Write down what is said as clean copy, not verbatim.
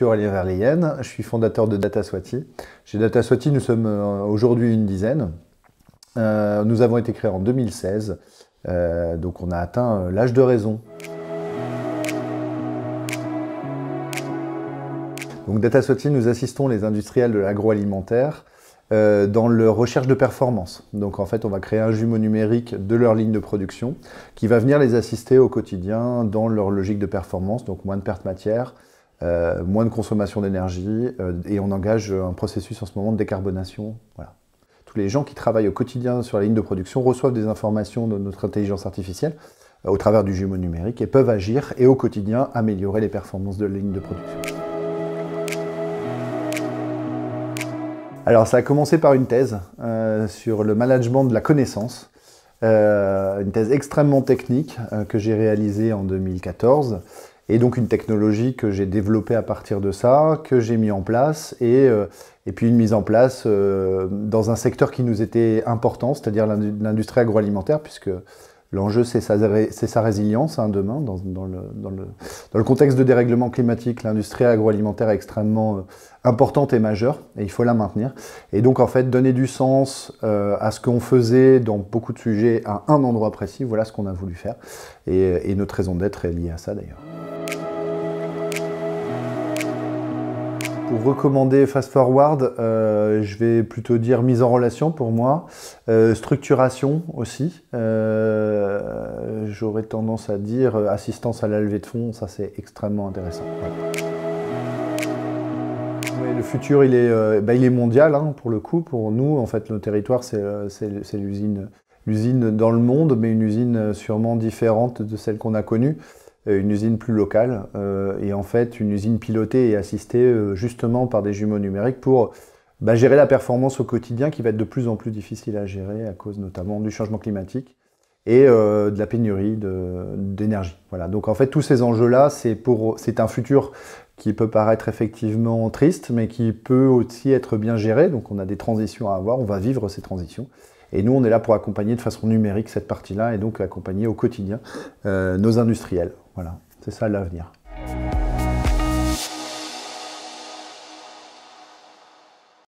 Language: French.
Arthur Oliver-Leyen, je suis fondateur de Dataswati. Chez Dataswati, nous sommes aujourd'hui une dizaine. Nous avons été créés en 2016, donc on a atteint l'âge de raison. Donc Dataswati, nous assistons les industriels de l'agroalimentaire dans leur recherche de performance. Donc en fait, on va créer un jumeau numérique de leur ligne de production qui va venir les assister au quotidien dans leur logique de performance, donc moins de pertes matière, moins de consommation d'énergie, et on engage un processus en ce moment de décarbonation. Voilà. Tous les gens qui travaillent au quotidien sur la ligne de production reçoivent des informations de notre intelligence artificielle au travers du jumeau numérique et peuvent agir et au quotidien améliorer les performances de la ligne de production. Alors ça a commencé par une thèse sur le management de la connaissance, une thèse extrêmement technique que j'ai réalisée en 2014, et donc une technologie que j'ai développée à partir de ça, que j'ai mis en place, et puis une mise en place dans un secteur qui nous était important, c'est-à-dire l'industrie agroalimentaire, puisque l'enjeu, c'est sa résilience demain. Dans le contexte de dérèglement climatique, l'industrie agroalimentaire est extrêmement importante et majeure, et il faut la maintenir. Et donc, en fait, donner du sens à ce qu'on faisait dans beaucoup de sujets à un endroit précis, voilà ce qu'on a voulu faire. Et notre raison d'être est liée à ça, d'ailleurs. Pour recommander Fast Forward, je vais plutôt dire mise en relation pour moi, structuration aussi, j'aurais tendance à dire assistance à la levée de fonds, ça c'est extrêmement intéressant. Ouais. Oui, le futur il est mondial pour le coup, pour nous en fait nos territoires c'est l'usine dans le monde, mais une usine sûrement différente de celle qu'on a connue. Une usine plus locale et en fait une usine pilotée et assistée justement par des jumeaux numériques pour gérer la performance au quotidien qui va être de plus en plus difficile à gérer à cause notamment du changement climatique et de la pénurie d'énergie. Voilà. Donc en fait tous ces enjeux-là, c'est un futur qui peut paraître effectivement triste mais qui peut aussi être bien géré. Donc on a des transitions à avoir, on va vivre ces transitions. Et nous, on est là pour accompagner de façon numérique cette partie-là et donc accompagner au quotidien nos industriels. Voilà, c'est ça l'avenir.